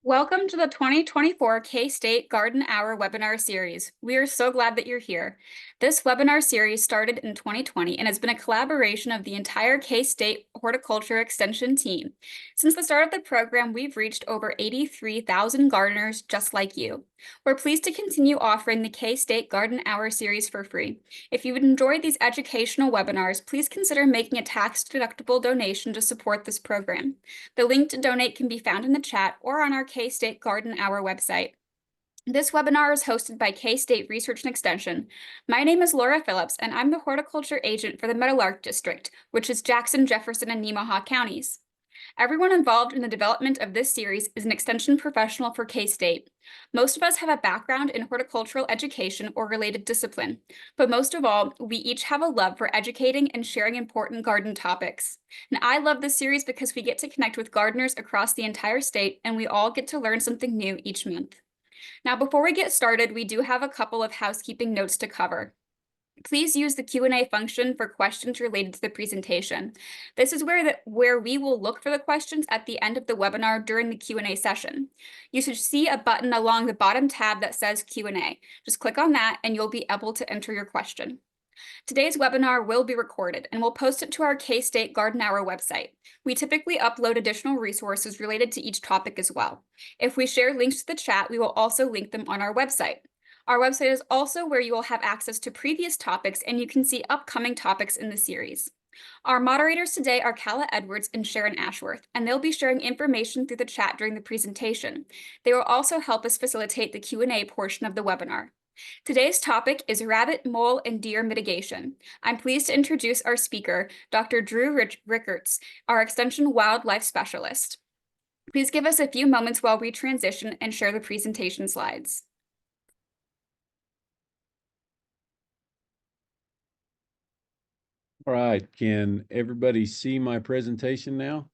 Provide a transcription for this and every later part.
Welcome to the 2024 K-State Garden Hour webinar series. We are so glad that you're here. This webinar series started in 2020 and has been a collaboration of the entire K-State Horticulture Extension team. Since the start of the program, we've reached over 83,000 gardeners just like you. We're pleased to continue offering the K-State Garden Hour series for free. If you would enjoy these educational webinars, please consider making a tax-deductible donation to support this program. The link to donate can be found in the chat or on our K-State Garden Hour website. This webinar is hosted by K-State Research and Extension. My name is Laura Phillips, and I'm the horticulture agent for the Meadowlark District, which is Jackson, Jefferson, and Nemaha counties. Everyone involved in the development of this series is an extension professional for K-State. Most of us have a background in horticultural education or related discipline, but most of all, we each have a love for educating and sharing important garden topics. And I love this series because we get to connect with gardeners across the entire state, and we all get to learn something new each month. Now, before we get started, we do have a couple of housekeeping notes to cover. Please use the Q&A function for questions related to the presentation. This is where we will look for the questions at the end of the webinar during the Q&A session. You should see a button along the bottom tab that says Q&A. Just click on that and you'll be able to enter your question. Today's webinar will be recorded and we'll post it to our K-State Garden Hour website. We typically upload additional resources related to each topic as well. If we share links to the chat, we will also link them on our website. Our website is also where you will have access to previous topics and you can see upcoming topics in the series. Our moderators today are Kala Edwards and Sharon Ashworth, and they'll be sharing information through the chat during the presentation. They will also help us facilitate the Q&A portion of the webinar. Today's topic is rabbit, mole, and deer mitigation. I'm pleased to introduce our speaker, Dr. Drew Ricketts, our Extension Wildlife Specialist. Please give us a few moments while we transition and share the presentation slides. All right, can everybody see my presentation now?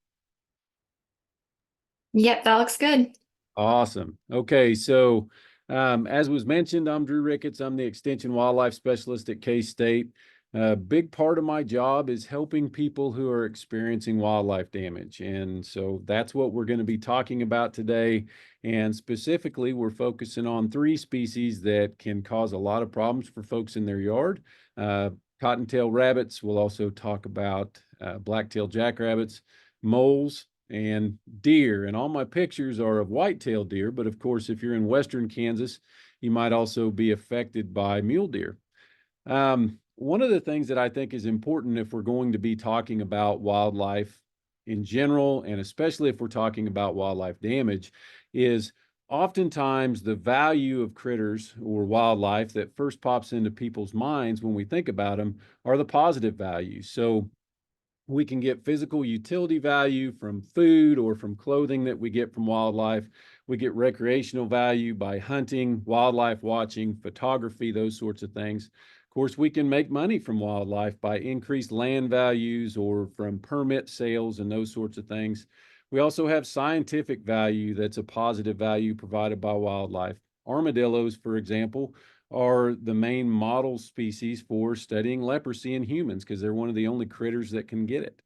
Yep, that looks good. Awesome. Okay, so as was mentioned, I'm Drew Ricketts. I'm the Extension Wildlife Specialist at K-State. A big part of my job is helping people who are experiencing wildlife damage. And so that's what we're going to be talking about today. And specifically, we're focusing on 3 species that can cause a lot of problems for folks in their yard. Cottontail rabbits. We'll also talk about black-tailed jackrabbits, moles, and deer. And all my pictures are of white-tailed deer, but of course, if you're in western Kansas, you might also be affected by mule deer. One of the things that I think is important if we're going to be talking about wildlife in general, and especially if we're talking about wildlife damage, is oftentimes the value of critters or wildlife that first pops into people's minds when we think about them are the positive values. So we can get physical utility value from food or from clothing that we get from wildlife. We get recreational value by hunting, wildlife watching, photography, those sorts of things. Of course, we can make money from wildlife by increased land values or from permit sales and those sorts of things. We also have scientific value that's a positive value provided by wildlife. Armadillos, for example, are the main model species for studying leprosy in humans because they're one of the only critters that can get it.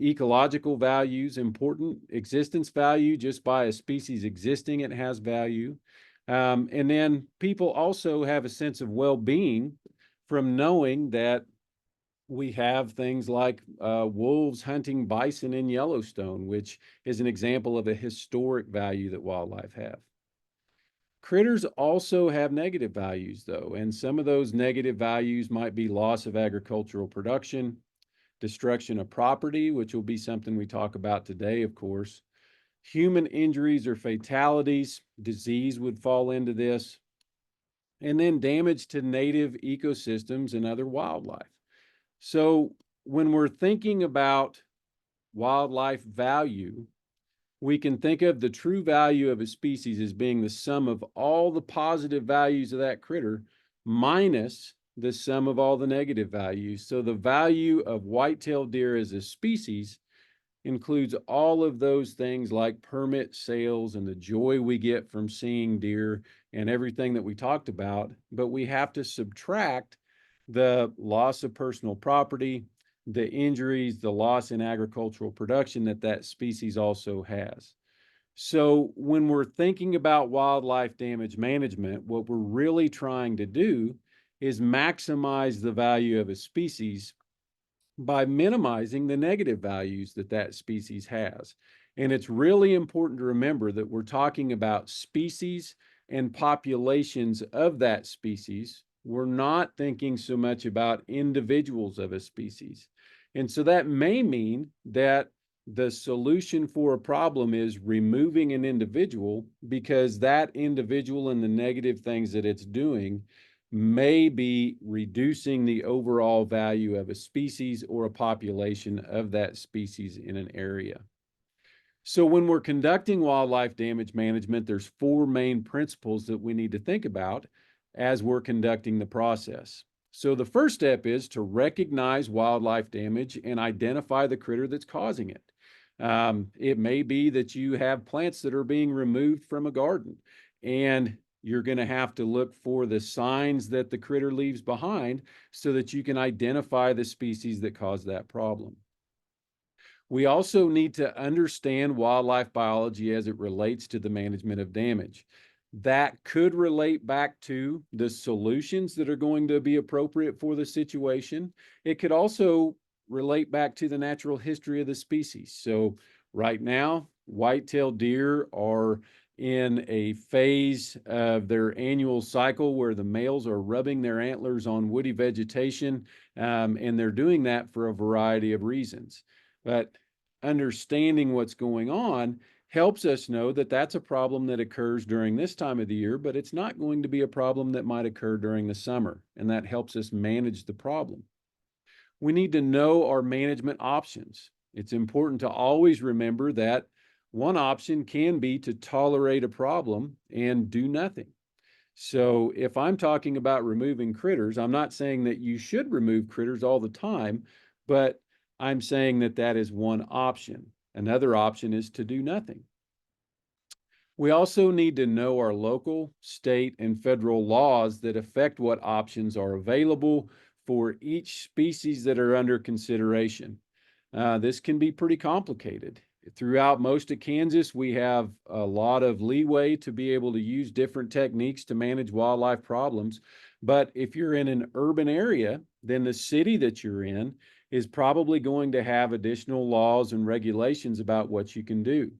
Ecological values, important. Existence value, just by a species existing, it has value. And then people also have a sense of well-being from knowing that we have things like wolves hunting bison in Yellowstone, which is an example of a historic value that wildlife have. Critters also have negative values, though, and some of those negative values might be loss of agricultural production, destruction of property, which will be something we talk about today, of course. Human injuries or fatalities, disease would fall into this, and then damage to native ecosystems and other wildlife. So when we're thinking about wildlife value, we can think of the true value of a species as being the sum of all the positive values of that critter minus the sum of all the negative values. So the value of white-tailed deer as a species includes all of those things like permit sales and the joy we get from seeing deer and everything that we talked about, but we have to subtract the loss of personal property, the injuries, the loss in agricultural production that species also has. So when we're thinking about wildlife damage management, what we're really trying to do is maximize the value of a species by minimizing the negative values that that species has. And it's really important to remember that we're talking about species and populations of that species. We're not thinking so much about individuals of a species. And so that may mean that the solution for a problem is removing an individual because that individual and the negative things that it's doing may be reducing the overall value of a species or a population of that species in an area. So when we're conducting wildlife damage management, there's four main principles that we need to think about as we're conducting the process. So the first step is to recognize wildlife damage and identify the critter that's causing it. It may be that you have plants that are being removed from a garden, and you're going to have to look for the signs that the critter leaves behind so that you can identify the species that cause that problem. We also need to understand wildlife biology as it relates to the management of damage. That could relate back to the solutions that are going to be appropriate for the situation. It could also relate back to the natural history of the species. So right now, white-tailed deer are in a phase of their annual cycle where the males are rubbing their antlers on woody vegetation, and they're doing that for a variety of reasons. But understanding what's going on helps us know that that's a problem that occurs during this time of the year, but it's not going to be a problem that might occur during the summer, and that helps us manage the problem. We need to know our management options. It's important to always remember that one option can be to tolerate a problem and do nothing. So if I'm talking about removing critters, I'm not saying that you should remove critters all the time, but I'm saying that that is one option. Another option is to do nothing. We also need to know our local, state, and federal laws that affect what options are available for each species that are under consideration. This can be pretty complicated. Throughout most of Kansas, we have a lot of leeway to be able to use different techniques to manage wildlife problems. But if you're in an urban area, then the city that you're in is probably going to have additional laws and regulations about what you can do.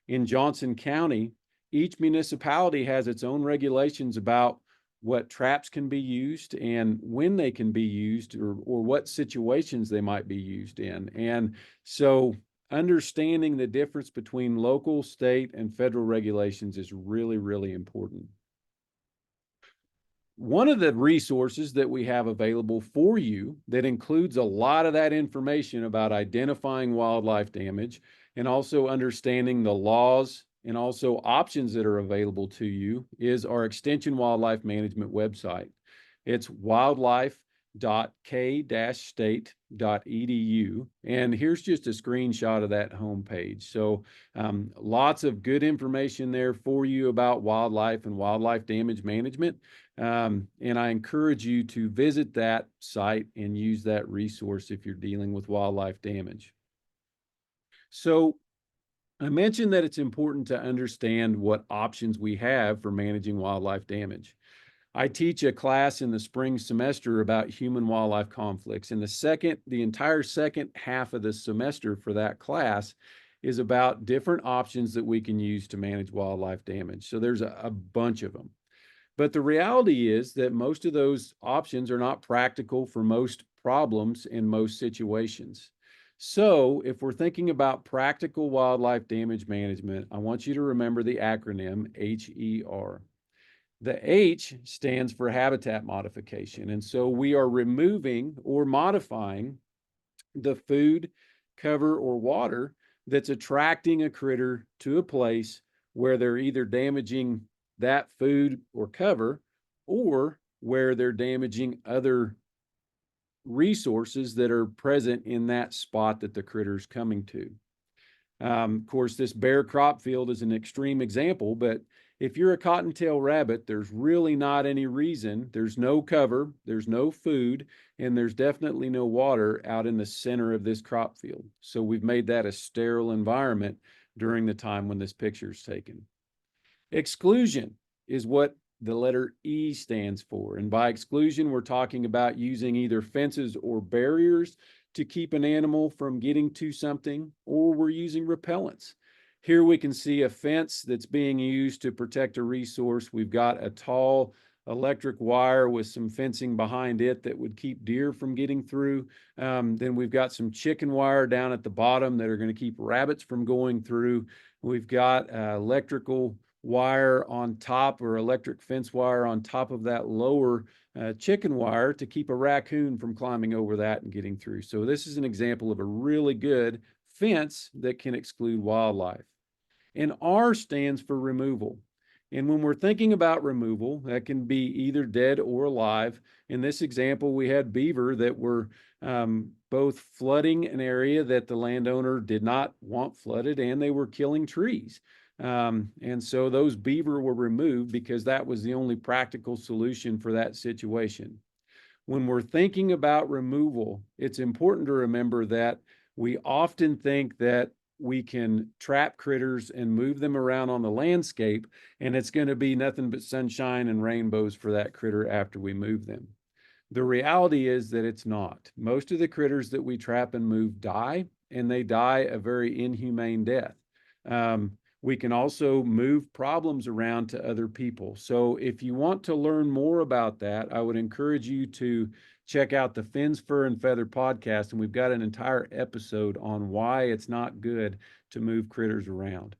In Johnson County, each municipality has its own regulations about what traps can be used and when they can be used, or what situations they might be used in. And so understanding the difference between local, state, and federal regulations is really, really important. One of the resources that we have available for you that includes a lot of that information about identifying wildlife damage and also understanding the laws and also options that are available to you is our Extension Wildlife Management website. It's wildlife.k-state.edu. And here's just a screenshot of that homepage. So lots of good information there for you about wildlife and wildlife damage management. And I encourage you to visit that site and use that resource if you're dealing with wildlife damage. So I mentioned that it's important to understand what options we have for managing wildlife damage. I teach a class in the spring semester about human wildlife conflicts. And the entire second half of the semester for that class is about different options that we can use to manage wildlife damage. So there's a bunch of them. But the reality is that most of those options are not practical for most problems in most situations. So if we're thinking about practical wildlife damage management, I want you to remember the acronym HER. The H stands for habitat modification. And so we are removing or modifying the food, cover, or water that's attracting a critter to a place where they're either damaging that food or cover, or where they're damaging other resources that are present in that spot that the critter's coming to. Of course, this bare crop field is an extreme example, but if you're a cottontail rabbit, there's really not any reason. There's no cover, there's no food, and there's definitely no water out in the center of this crop field. So we've made that a sterile environment during the time when this picture is taken. Exclusion is what the letter E stands for. And by exclusion, we're talking about using either fences or barriers to keep an animal from getting to something, or we're using repellents. Here we can see a fence that's being used to protect a resource. We've got a tall electric wire with some fencing behind it that would keep deer from getting through. Then we've got some chicken wire down at the bottom that are going to keep rabbits from going through. We've got electrical wire on top, or electric fence wire on top of that lower chicken wire to keep a raccoon from climbing over that and getting through. So this is an example of a really good fence that can exclude wildlife. And R stands for removal. And when we're thinking about removal, that can be either dead or alive. In this example, we had beaver that were both flooding an area that the landowner did not want flooded, and they were killing trees. And so those beaver were removed because that was the only practical solution for that situation. When we're thinking about removal, it's important to remember that we often think that we can trap critters and move them around on the landscape, and it's going to be nothing but sunshine and rainbows for that critter after we move them. The reality is that it's not. Most of the critters that we trap and move die, and they die a very inhumane death. We can also move problems around to other people. So if you want to learn more about that, I would encourage you to check out the Fins, Fur, and Feather podcast, and we've got an entire episode on why it's not good to move critters around.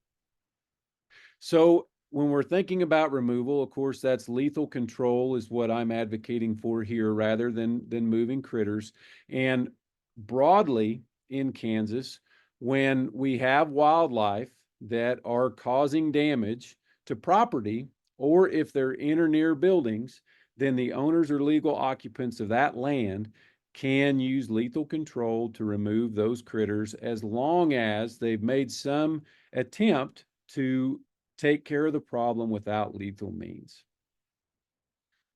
So when we're thinking about removal, of course, that's lethal control is what I'm advocating for here rather than moving critters. And broadly in Kansas, when we have wildlife that are causing damage to property, or if they're in or near buildings, then the owners or legal occupants of that land can use lethal control to remove those critters as long as they've made some attempt to take care of the problem without lethal means.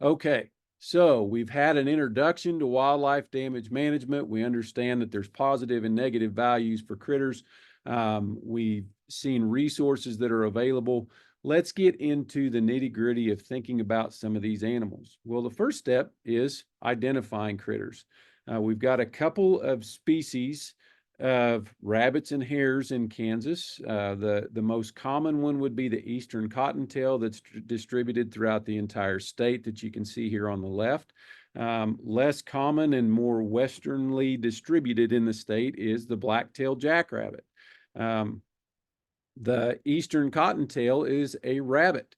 Okay, so we've had an introduction to wildlife damage management. We understand that there's positive and negative values for critters. We've seen resources that are available. Let's get into the nitty-gritty of thinking about some of these animals. Well, the first step is identifying critters. We've got a couple of species of rabbits and hares in Kansas. The most common one would be the eastern cottontail that's distributed throughout the entire state that you can see here on the left. Less common and more westernly distributed in the state is the black-tailed jackrabbit. The eastern cottontail is a rabbit.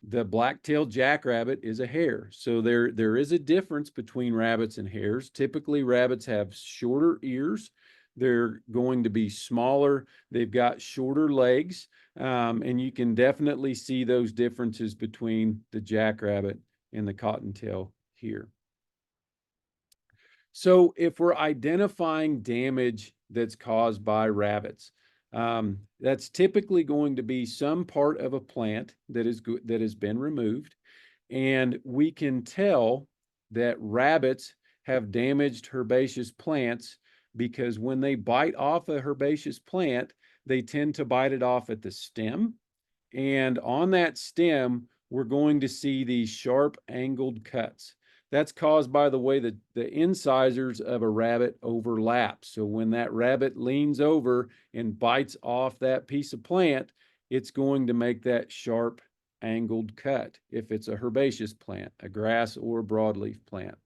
The black-tailed jackrabbit is a hare. So there is a difference between rabbits and hares. Typically, rabbits have shorter ears. They're going to be smaller. They've got shorter legs. And you can definitely see those differences between the jackrabbit and the cottontail here. So if we're identifying damage that's caused by rabbits, that's typically going to be some part of a plant that has been removed, and we can tell that rabbits have damaged herbaceous plants because when they bite off a herbaceous plant, they tend to bite it off at the stem, and on that stem, we're going to see these sharp angled cuts. That's caused by the way that the incisors of a rabbit overlap. So when that rabbit leans over and bites off that piece of plant, it's going to make that sharp angled cut if it's a herbaceous plant, a grass or a broadleaf plant.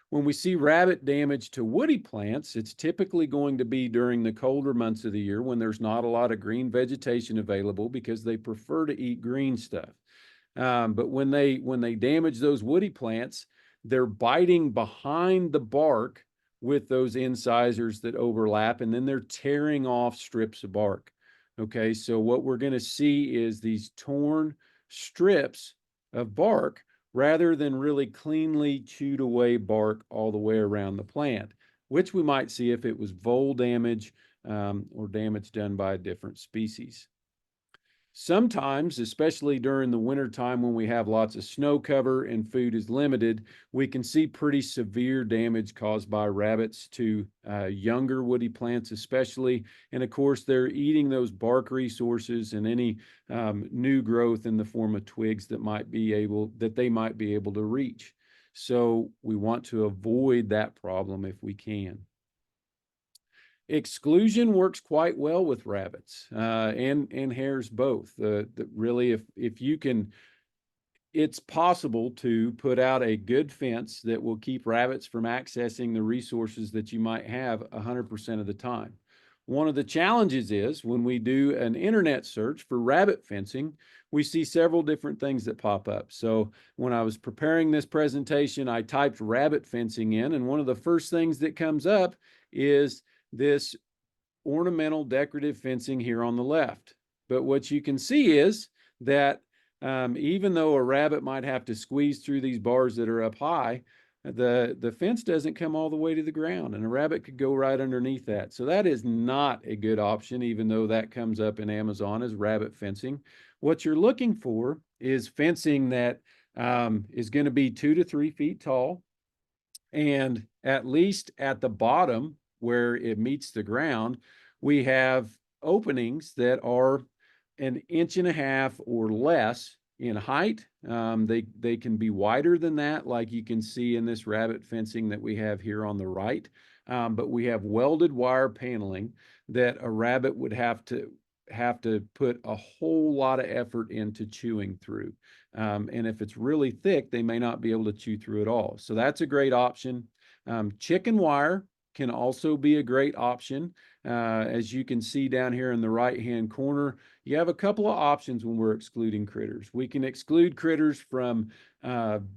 When we see rabbit damage to woody plants, it's typically going to be during the colder months of the year when there's not a lot of green vegetation available because they prefer to eat green stuff. But when they damage those woody plants, they're biting behind the bark with those incisors that overlap, and then they're tearing off strips of bark. Okay, so what we're going to see is these torn strips of bark rather than really cleanly chewed away bark all the way around the plant, which we might see if it was vole damage or damage done by a different species. Sometimes, especially during the winter time when we have lots of snow cover and food is limited, we can see pretty severe damage caused by rabbits to younger woody plants especially. And of course, they're eating those bark resources and any new growth in the form of twigs that they might be able to reach. So we want to avoid that problem if we can. Exclusion works quite well with rabbits and hares both. Really, if you can, it's possible to put out a good fence that will keep rabbits from accessing the resources that you might have 100% of the time. One of the challenges is when we do an internet search for rabbit fencing, we see several different things that pop up. So when I was preparing this presentation, I typed rabbit fencing in, and one of the first things that comes up is this ornamental decorative fencing here on the left. But what you can see is that even though a rabbit might have to squeeze through these bars that are up high, the fence doesn't come all the way to the ground, and a rabbit could go right underneath that. So that is not a good option, even though that comes up in Amazon as rabbit fencing. What you're looking for is fencing that is going to be 2 to 3 feet tall, and at least at the bottom where it meets the ground, we have openings that are 1.5 inches or less in height. They can be wider than that, like you can see in this rabbit fencing that we have here on the right. But we have welded wire paneling that a rabbit would have to put a whole lot of effort into chewing through. And if it's really thick, they may not be able to chew through it all. So that's a great option. Chicken wire can also be a great option. As you can see down here in the right-hand corner, you have a couple of options when we're excluding critters. We can exclude critters from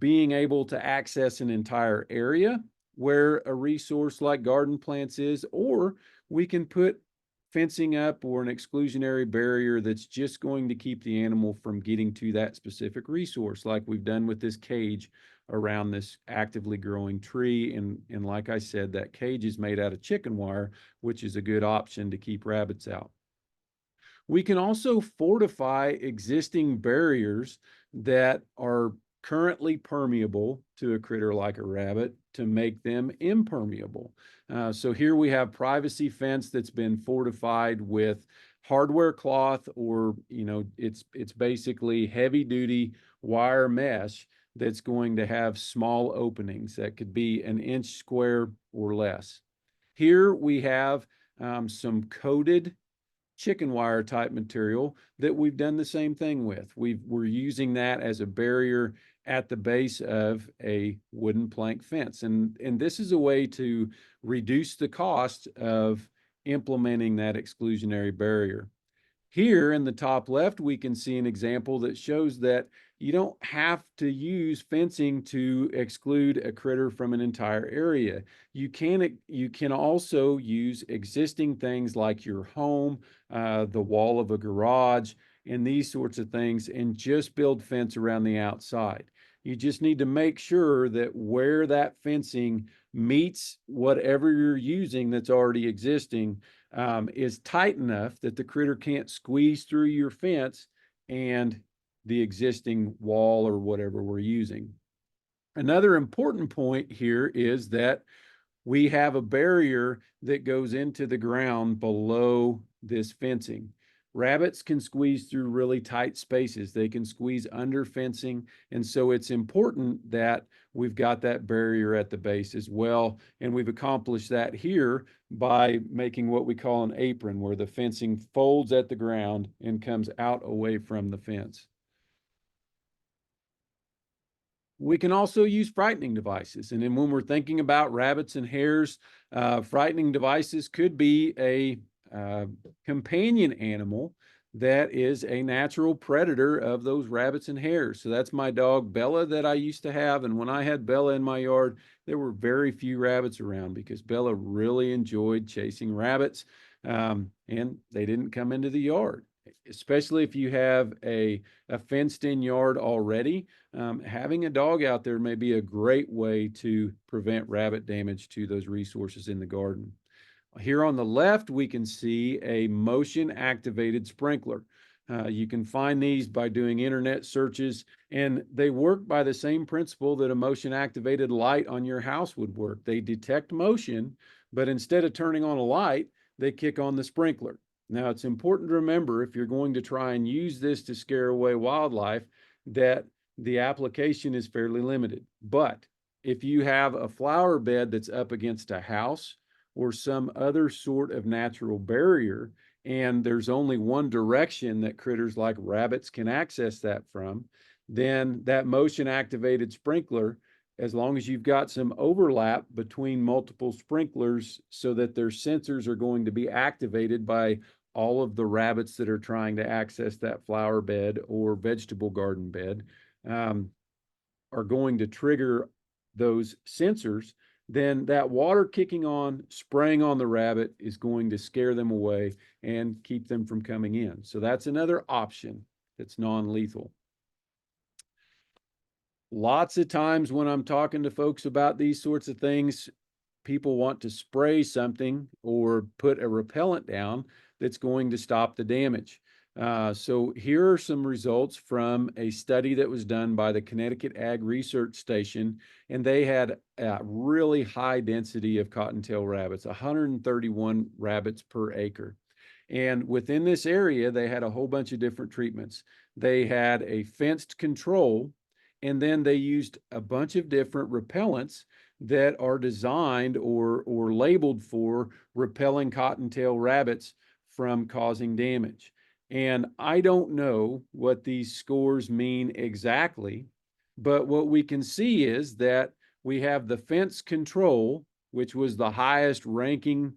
being able to access an entire area where a resource like garden plants is, or we can put fencing up or an exclusionary barrier that's just going to keep the animal from getting to that specific resource, like we've done with this cage around this actively growing tree. And like I said, that cage is made out of chicken wire, which is a good option to keep rabbits out. We can also fortify existing barriers that are currently permeable to a critter like a rabbit to make them impermeable. So here we have privacy fence that's been fortified with hardware cloth, or it's basically heavy duty wire mesh that's going to have small openings that could be 1 inch square or less. Here we have some coated chicken wire type material that we've done the same thing with. We're using that as a barrier at the base of a wooden plank fence. And this is a way to reduce the cost of implementing that exclusionary barrier. Here in the top left, we can see an example that shows that you don't have to use fencing to exclude a critter from an entire area. You can also use existing things like your home, the wall of a garage, and these sorts of things, and just build fence around the outside. You just need to make sure that where that fencing meets whatever you're using that's already existing, is tight enough that the critter can't squeeze through your fence and the existing wall or whatever we're using. Another important point here is that we have a barrier that goes into the ground below this fencing. Rabbits can squeeze through really tight spaces. They can squeeze under fencing. And so it's important that we've got that barrier at the base as well. And we've accomplished that here by making what we call an apron, where the fencing folds at the ground and comes out away from the fence. We can also use frightening devices. And then when we're thinking about rabbits and hares, frightening devices could be a companion animal that is a natural predator of those rabbits and hares. So that's my dog Bella that I used to have. And when I had Bella in my yard, there were very few rabbits around because Bella really enjoyed chasing rabbits, and they didn't come into the yard. Especially if you have a fenced in yard already, having a dog out there may be a great way to prevent rabbit damage to those resources in the garden. Here on the left, we can see a motion activated sprinkler. You can find these by doing internet searches, and they work by the same principle that a motion activated light on your house would work. They detect motion, but instead of turning on a light, they kick on the sprinkler. Now, it's important to remember, if you're going to try and use this to scare away wildlife, that the application is fairly limited. But if you have a flower bed that's up against a house or some other sort of natural barrier, and there's only one direction that critters like rabbits can access that from, then that motion activated sprinkler, as long as you've got some overlap between multiple sprinklers so that their sensors are going to be activated by all of the rabbits that are trying to access that flower bed or vegetable garden bed, are going to trigger those sensors, then that water kicking on, spraying on the rabbit is going to scare them away and keep them from coming in. So that's another option that's non-lethal. Lots of times when I'm talking to folks about these sorts of things, people want to spray something or put a repellent down that's going to stop the damage. So here are some results from a study that was done by the Connecticut Ag Research Station, and they had a really high density of cottontail rabbits, 131 rabbits per acre. And within this area, they had a whole bunch of different treatments. They had a fenced control, and then they used a bunch of different repellents that are designed or labeled for repelling cottontail rabbits from causing damage. And I don't know what these scores mean exactly, but what we can see is that we have the fence control, which was the highest ranking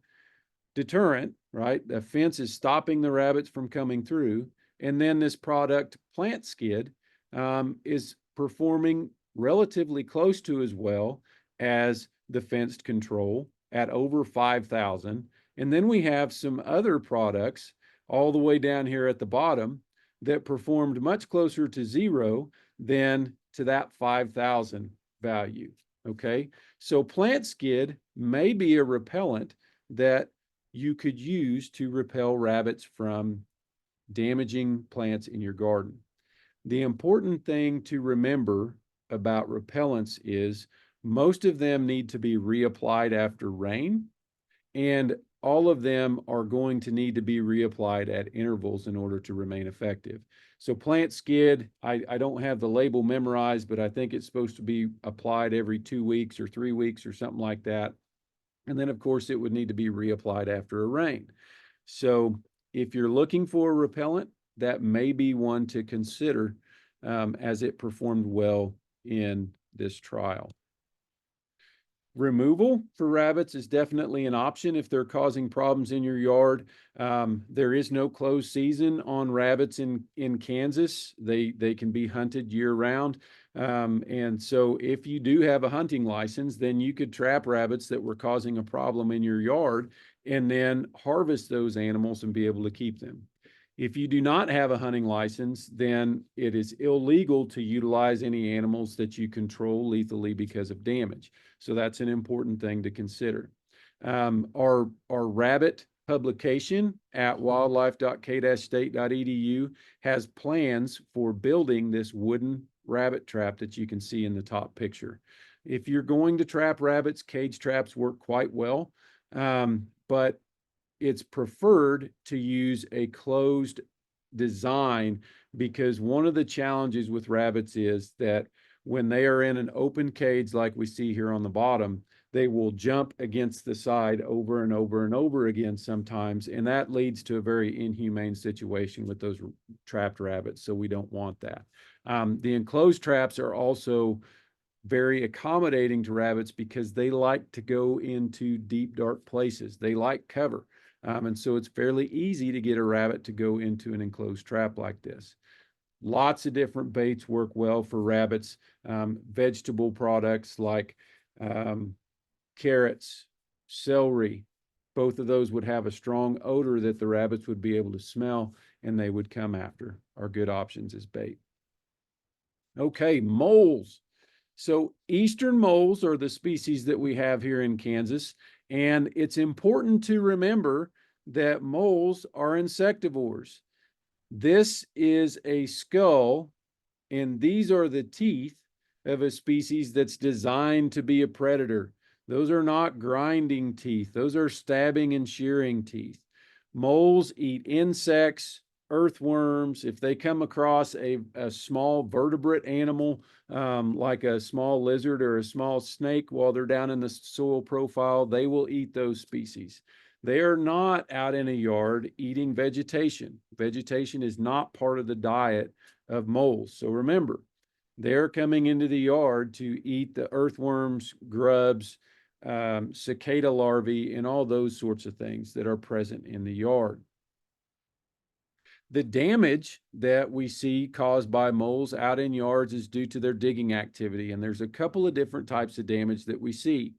deterrent, right? The fence is stopping the rabbits from coming through. And then this product, Plant Skid, is performing relatively close to as well as the fenced control at over 5,000. And then we have some other products all the way down here at the bottom that performed much closer to zero than to that 5,000 value. Okay, so Plant Skid may be a repellent that you could use to repel rabbits from damaging plants in your garden. The important thing to remember about repellents is most of them need to be reapplied after rain, and all of them are going to need to be reapplied at intervals in order to remain effective. So Plant Skid, I don't have the label memorized, but I think it's supposed to be applied every 2 weeks or 3 weeks or something like that. And then, of course, it would need to be reapplied after a rain. So if you're looking for a repellent, that may be one to consider, as it performed well in this trial. Removal for rabbits is definitely an option if they're causing problems in your yard. There is no closed season on rabbits in Kansas. They can be hunted year round. And so if you do have a hunting license, then you could trap rabbits that were causing a problem in your yard and then harvest those animals and be able to keep them. If you do not have a hunting license, then it is illegal to utilize any animals that you control lethally because of damage. So that's an important thing to consider. Our rabbit publication at wildlife.k-state.edu has plans for building this wooden rabbit trap that you can see in the top picture. If you're going to trap rabbits, cage traps work quite well, but it's preferred to use a closed design, because one of the challenges with rabbits is that when they are in an open cage like we see here on the bottom, they will jump against the side over and over and over again sometimes, and that leads to a very inhumane situation with those trapped rabbits, so we don't want that. The enclosed traps are also very accommodating to rabbits because they like to go into deep, dark places. They like cover. And so it's fairly easy to get a rabbit to go into an enclosed trap like this. Lots of different baits work well for rabbits. Vegetable products like carrots, celery, both of those would have a strong odor that the rabbits would be able to smell and they would come after, are good options as bait. Okay, moles. So eastern moles are the species that we have here in Kansas, and it's important to remember that moles are insectivores. This is a skull, and these are the teeth of a species that's designed to be a predator. Those are not grinding teeth. Those are stabbing and shearing teeth. Moles eat insects, earthworms. If they come across a small vertebrate animal, like a small lizard or a small snake while they're down in the soil profile, they will eat those species. They are not out in a yard eating vegetation. Vegetation is not part of the diet of moles. So remember, they're coming into the yard to eat the earthworms, grubs, cicada larvae, and all those sorts of things that are present in the yard. The damage that we see caused by moles out in yards is due to their digging activity. And there's a couple of different types of damage that we see.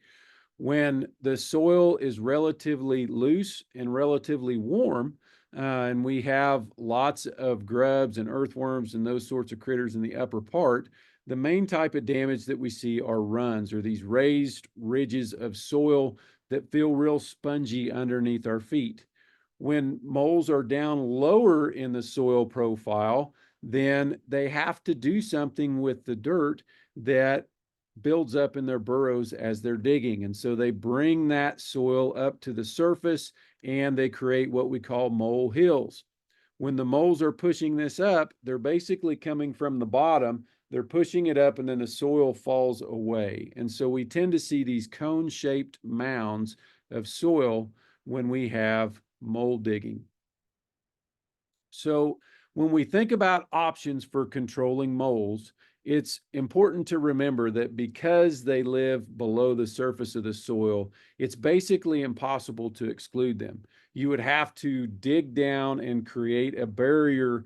When the soil is relatively loose and relatively warm, and we have lots of grubs and earthworms and those sorts of critters in the upper part, the main type of damage that we see are runs, or these raised ridges of soil that feel real spongy underneath our feet. When moles are down lower in the soil profile, then they have to do something with the dirt that builds up in their burrows as they're digging. And so they bring that soil up to the surface and they create what we call mole hills. When the moles are pushing this up, they're basically coming from the bottom, they're pushing it up, and then the soil falls away. And so we tend to see these cone-shaped mounds of soil when we have mole digging. So when we think about options for controlling moles, it's important to remember that because they live below the surface of the soil, it's basically impossible to exclude them. You would have to dig down and create a barrier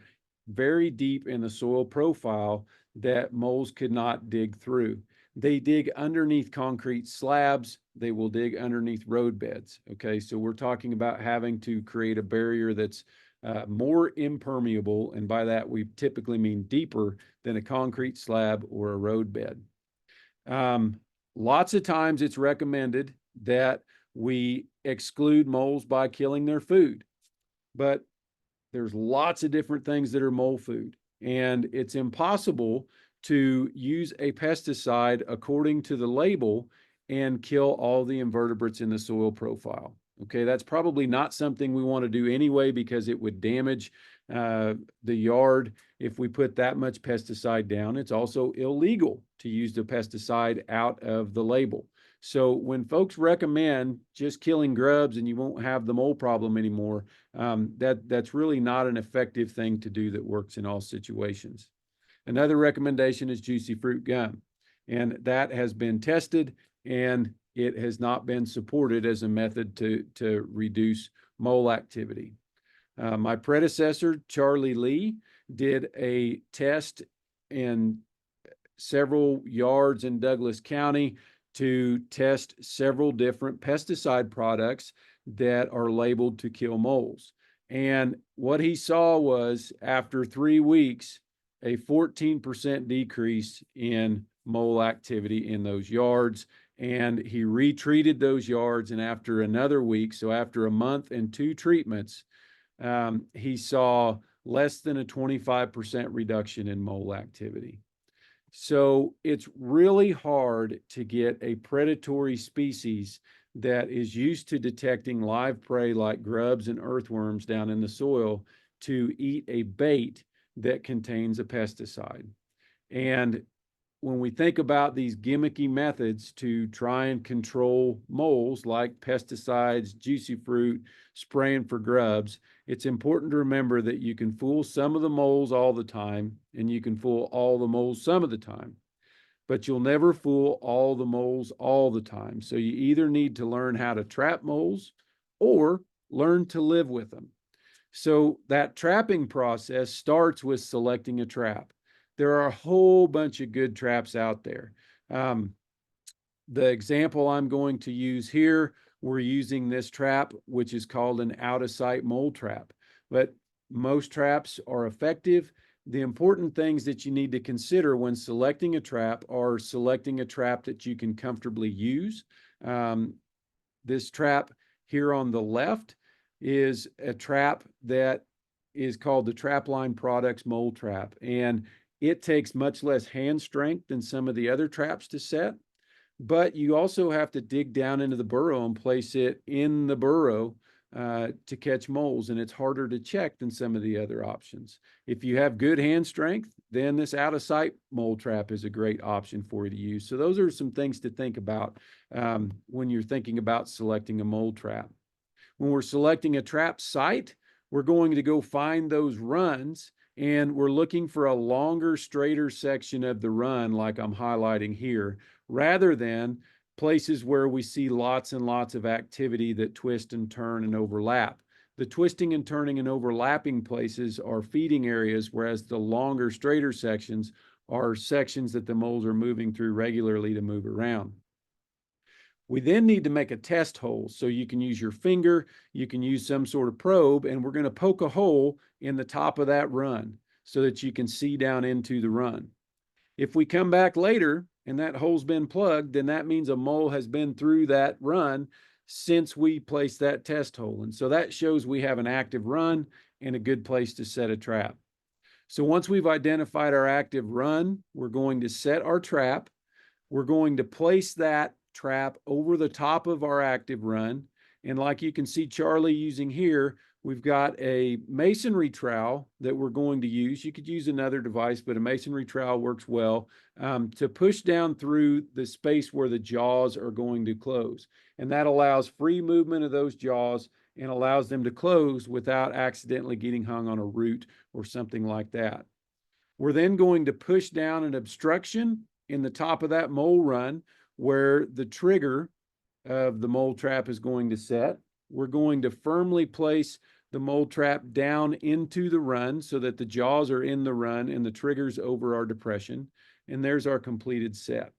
very deep in the soil profile that moles could not dig through. They dig underneath concrete slabs. They will dig underneath road beds. Okay, so we're talking about having to create a barrier that's more impermeable, and by that we typically mean deeper than a concrete slab or a road bed. Lots of times it's recommended that we exclude moles by killing their food, but there's lots of different things that are mole food, and it's impossible to use a pesticide according to the label and kill all the invertebrates in the soil profile. Okay, that's probably not something we want to do anyway because it would damage the yard if we put that much pesticide down. It's also illegal to use the pesticide out of the label. So when folks recommend just killing grubs and you won't have the mole problem anymore, that's really not an effective thing to do that works in all situations. Another recommendation is juicy fruit gum, and that has been tested and it has not been supported as a method to reduce mole activity. My predecessor, Charlie Lee, did a test in several yards in Douglas County to test several different pesticide products that are labeled to kill moles. And what he saw was after 3 weeks, a 14% decrease in mole activity in those yards. And he retreated those yards. And after another week, so after a month and 2 treatments, he saw less than a 25% reduction in mole activity. So it's really hard to get a predatory species that is used to detecting live prey like grubs and earthworms down in the soil to eat a bait that contains a pesticide. And when we think about these gimmicky methods to try and control moles like pesticides, juicy fruit, spraying for grubs, it's important to remember that you can fool some of the moles all the time and you can fool all the moles some of the time, but you'll never fool all the moles all the time. So you either need to learn how to trap moles or learn to live with them. So that trapping process starts with selecting a trap. There are a whole bunch of good traps out there. The example I'm going to use here, we're using this trap, which is called an out-of-sight mole trap. But most traps are effective. The important things that you need to consider when selecting a trap are selecting a trap that you can comfortably use. This trap here on the left is a trap that is called the Trapline Products Mole Trap, and it takes much less hand strength than some of the other traps to set, but you also have to dig down into the burrow and place it in the burrow to catch moles, and it's harder to check than some of the other options. If you have good hand strength, then this out of sight mole trap is a great option for you to use. So those are some things to think about when you're thinking about selecting a mole trap. When we're selecting a trap site, we're going to go find those runs, and we're looking for a longer, straighter section of the run like I'm highlighting here, rather than places where we see lots and lots of activity that twist and turn and overlap. The twisting and turning and overlapping places are feeding areas, whereas the longer, straighter sections are sections that the moles are moving through regularly to move around. We then need to make a test hole. So you can use your finger, you can use some sort of probe, and we're going to poke a hole in the top of that run so that you can see down into the run. If we come back later and that hole's been plugged, then that means a mole has been through that run since we placed that test hole. And so that shows we have an active run and a good place to set a trap. So once we've identified our active run, we're going to set our trap. We're going to place that trap over the top of our active run. And like you can see Charlie using here, we've got a masonry trowel that we're going to use. You could use another device, but a masonry trowel works well to push down through the space where the jaws are going to close. And that allows free movement of those jaws and allows them to close without accidentally getting hung on a root or something like that. We're then going to push down an obstruction in the top of that mole run where the trigger of the mole trap is going to set. We're going to firmly place the mole trap down into the run so that the jaws are in the run and the trigger's over our depression. And there's our completed set.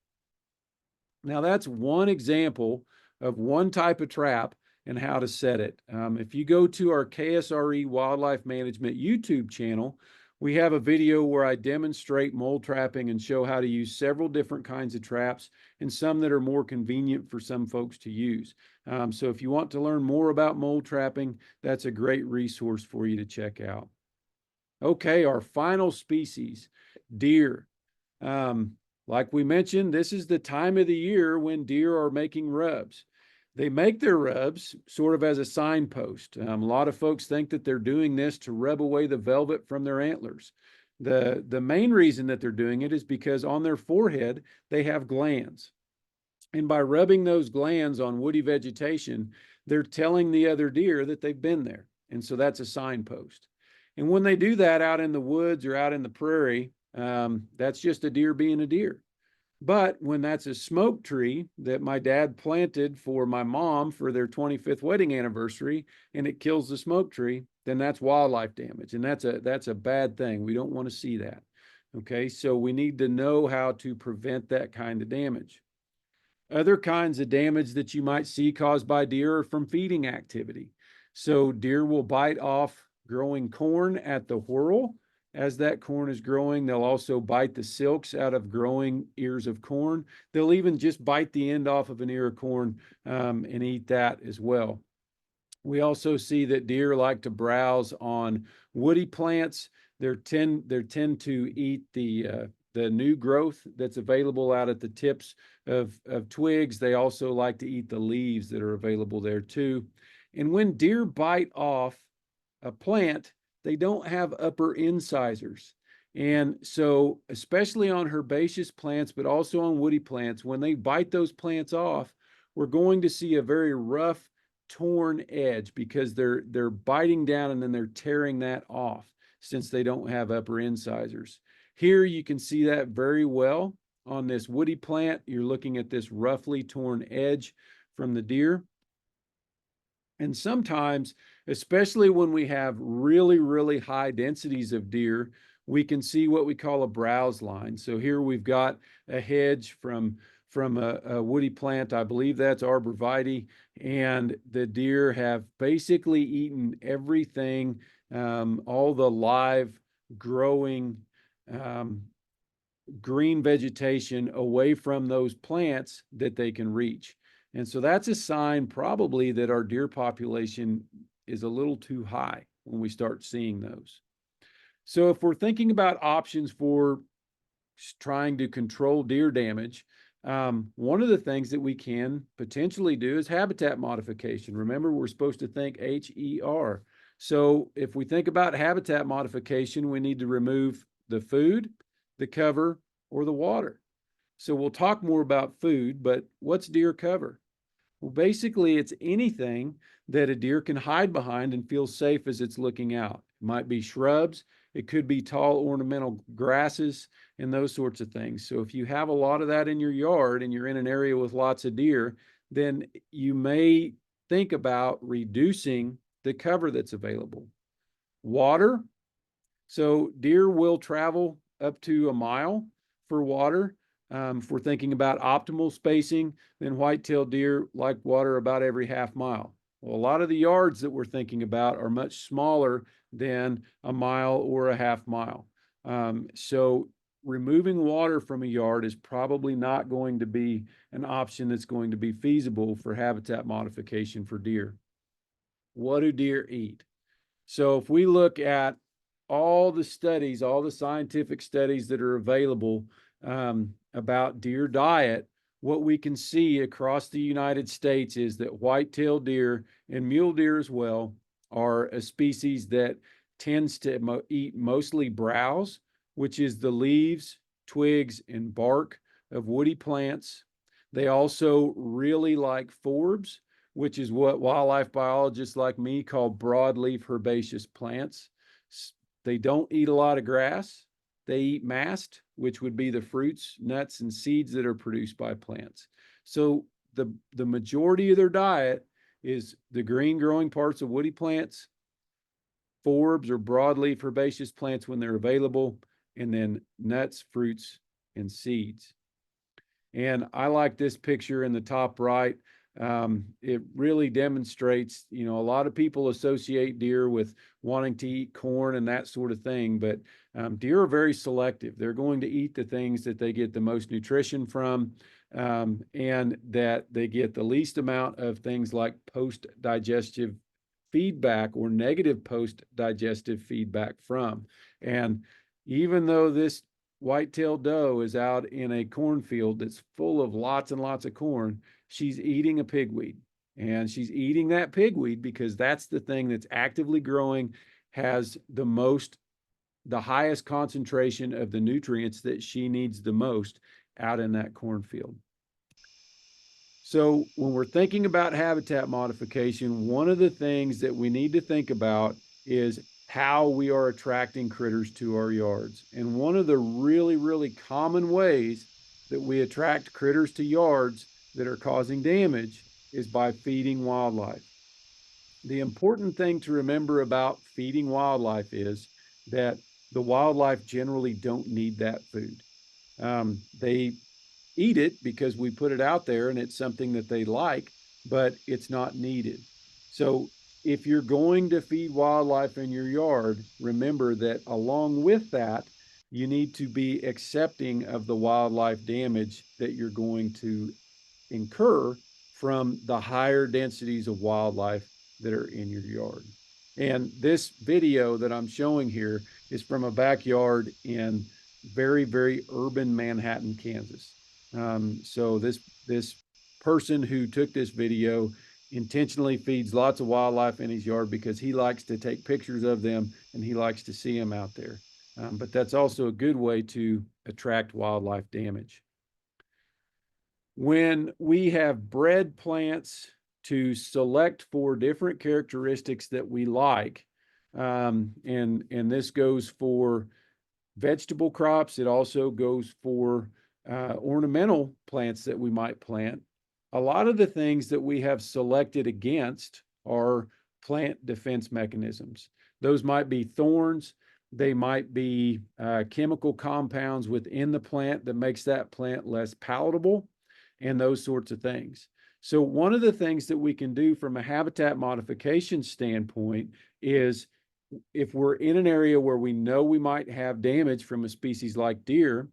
Now that's one example of one type of trap and how to set it. If you go to our KSRE Wildlife Management YouTube channel, we have a video where I demonstrate mole trapping and show how to use several different kinds of traps and some that are more convenient for some folks to use. So if you want to learn more about mole trapping, that's a great resource for you to check out. Okay, our final species, deer. Like we mentioned, this is the time of the year when deer are making rubs. They make their rubs sort of as a signpost. A lot of folks think that they're doing this to rub away the velvet from their antlers. The main reason that they're doing it is because on their forehead, they have glands. And by rubbing those glands on woody vegetation, they're telling the other deer that they've been there. And so that's a signpost. And when they do that out in the woods or out in the prairie, that's just a deer being a deer. But when that's a smoke tree that my dad planted for my mom for their 25th wedding anniversary, and it kills the smoke tree, then that's wildlife damage. And that's a bad thing. We don't want to see that. Okay, so we need to know how to prevent that kind of damage. Other kinds of damage that you might see caused by deer are from feeding activity. So deer will bite off growing corn at the whirl. As that corn is growing, they'll also bite the silks out of growing ears of corn. They'll even just bite the end off of an ear of corn and eat that as well. We also see that deer like to browse on woody plants. They tend to eat the new growth that's available out at the tips of twigs. They also like to eat the leaves that are available there too. And when deer bite off a plant, they don't have upper incisors. And so, especially on herbaceous plants, but also on woody plants, when they bite those plants off, we're going to see a very rough, torn edge because they're biting down and then they're tearing that off since they don't have upper incisors. Here you can see that very well on this woody plant. You're looking at this roughly torn edge from the deer. And sometimes, especially when we have really, really high densities of deer, we can see what we call a browse line. So here we've got a hedge from a woody plant. I believe that's arborvitae, and the deer have basically eaten everything, all the live growing green vegetation away from those plants that they can reach. And so that's a sign probably that our deer population is a little too high. when we start seeing those. So if we're thinking about options for trying to control deer damage, one of the things that we can potentially do is habitat modification. Remember, we're supposed to think HER. So if we think about habitat modification, we need to remove the food, the cover, or the water. So we'll talk more about food, but what's deer cover? Well, basically, it's anything that a deer can hide behind and feel safe as it's looking out. It might be shrubs, it could be tall ornamental grasses, and those sorts of things. So if you have a lot of that in your yard and you're in an area with lots of deer, then you may think about reducing the cover that's available. Water. So deer will travel up to a mile for water. If we're thinking about optimal spacing, then white-tailed deer like water about every half mile. Well, a lot of the yards that we're thinking about are much smaller than a mile or a half mile. So removing water from a yard is probably not going to be an option that's going to be feasible for habitat modification for deer. What do deer eat? So if we look at all the studies, all the scientific studies that are available about deer diet, what we can see across the United States is that white-tailed deer and mule deer as well are a species that tends to eat mostly browse, which is the leaves, twigs, and bark of woody plants. They also really like forbs, which is what wildlife biologists like me call broadleaf herbaceous plants. They don't eat a lot of grass. They eat mast, which would be the fruits, nuts, and seeds that are produced by plants. So the majority of their diet is the green growing parts of woody plants, forbs or broadleaf herbaceous plants when they're available, and then nuts, fruits, and seeds. And I like this picture in the top right. It really demonstrates, a lot of people associate deer with wanting to eat corn and that sort of thing, but deer are very selective. They're going to eat the things that they get the most nutrition from, and that they get the least amount of things like post-digestive feedback or negative post-digestive feedback from. And even though this white-tailed doe is out in a cornfield that's full of lots and lots of corn, she's eating a pigweed. And she's eating that pigweed because that's the thing that's actively growing, has the highest concentration of the nutrients that she needs the most out in that cornfield. So when we're thinking about habitat modification, one of the things that we need to think about is how we are attracting critters to our yards. And one of the really, really common ways that we attract critters to yards that are causing damage is by feeding wildlife. The important thing to remember about feeding wildlife is that the wildlife generally don't need that food. They eat it because we put it out there and it's something that they like, but it's not needed. So if you're going to feed wildlife in your yard, remember that along with that, you need to be accepting of the wildlife damage that you're going to incur from the higher densities of wildlife that are in your yard. And this video that I'm showing here is from a backyard in very, very urban Manhattan, Kansas. So this person who took this video intentionally feeds lots of wildlife in his yard because he likes to take pictures of them and he likes to see them out there. But that's also a good way to attract wildlife damage. When we have bred plants to select for different characteristics that we like, and this goes for vegetable crops, it also goes for ornamental plants that we might plant. A lot of the things that we have selected against are plant defense mechanisms. Those might be thorns, they might be chemical compounds within the plant that makes that plant less palatable, and those sorts of things. So one of the things that we can do from a habitat modification standpoint is if we're in an area where we know we might have damage from a species like deer,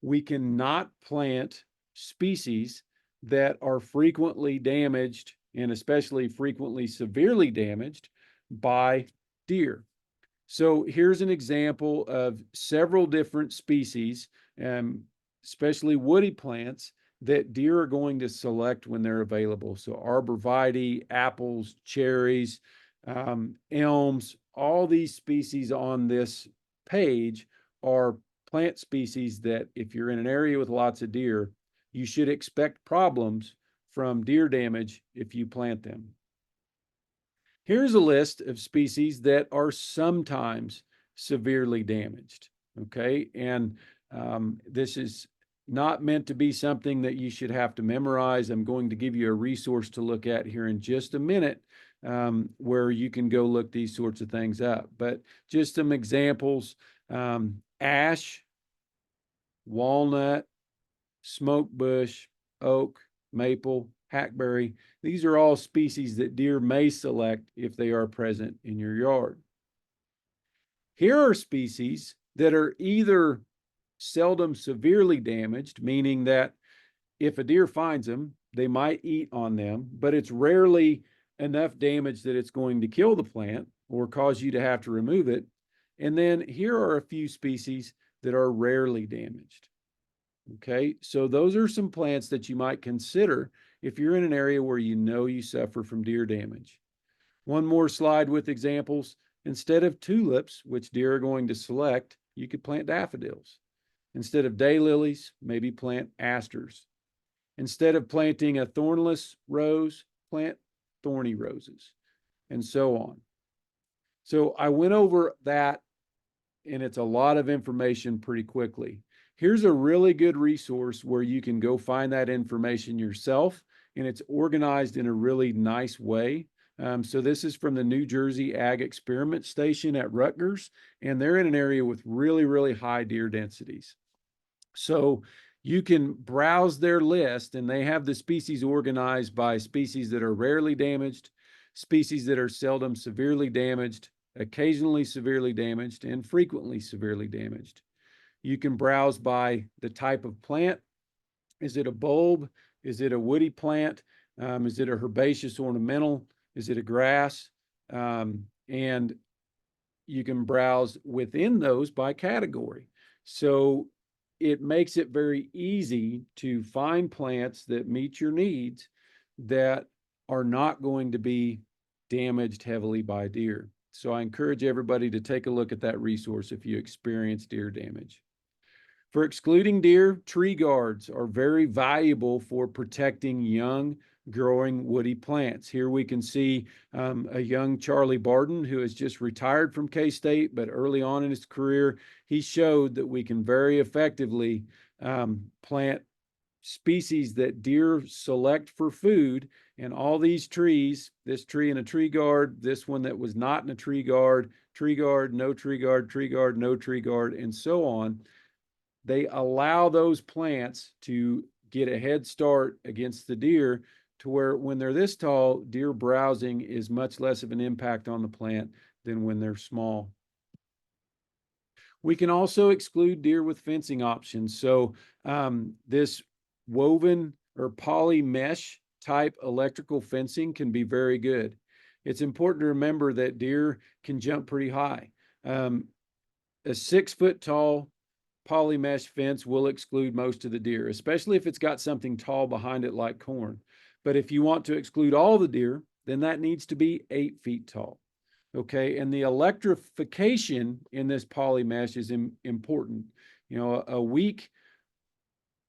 we can not plant species that are frequently damaged and especially frequently severely damaged by deer. So here's an example of several different species, especially woody plants, that deer are going to select when they're available. So arborvitae, apples, cherries, elms, all these species on this page are plant species that if you're in an area with lots of deer, you should expect problems from deer damage if you plant them. Here's a list of species that are sometimes severely damaged. Okay. And this is not meant to be something that you should have to memorize. I'm going to give you a resource to look at here in just a minute where you can go look these sorts of things up. But just some examples: ash, walnut, smoke bush, oak, maple, hackberry. These are all species that deer may select if they are present in your yard. Here are species that are either seldom severely damaged, meaning that if a deer finds them, they might eat on them, but it's rarely enough damage that it's going to kill the plant or cause you to have to remove it. And then here are a few species that are rarely damaged. Okay, so those are some plants that you might consider if you're in an area where you know you suffer from deer damage. One more slide with examples. Instead of tulips, which deer are going to select, you could plant daffodils. Instead of daylilies, maybe plant asters. Instead of planting a thornless rose, plant thorny roses, and so on. So I went over that, and it's a lot of information pretty quickly. Here's a really good resource where you can go find that information yourself, and it's organized in a really nice way. So this is from the New Jersey Ag Experiment Station at Rutgers, and they're in an area with really, really high deer densities. So you can browse their list, and they have the species organized by species that are rarely damaged, species that are seldom severely damaged, occasionally severely damaged, and frequently severely damaged. You can browse by the type of plant. Is it a bulb? Is it a woody plant? Is it a herbaceous ornamental? Is it a grass? And you can browse within those by category. So it makes it very easy to find plants that meet your needs that are not going to be damaged heavily by deer. So I encourage everybody to take a look at that resource if you experience deer damage. For excluding deer, tree guards are very valuable for protecting young, growing woody plants. Here we can see a young Charlie Barden who has just retired from K-State, but early on in his career, he showed that we can very effectively plant species that deer select for food. And all these trees, this tree in a tree guard, this one that was not in a tree guard, no tree guard, tree guard, no tree guard, and so on, they allow those plants to get a head start against the deer to where when they're this tall, deer browsing is much less of an impact on the plant than when they're small. We can also exclude deer with fencing options. So this woven or poly mesh type electrical fencing can be very good. It's important to remember that deer can jump pretty high. A 6-foot tall poly mesh fence will exclude most of the deer, especially if it's got something tall behind it like corn. But if you want to exclude all the deer, then that needs to be 8 feet tall. Okay, and the electrification in this poly mesh is important. You know, a weak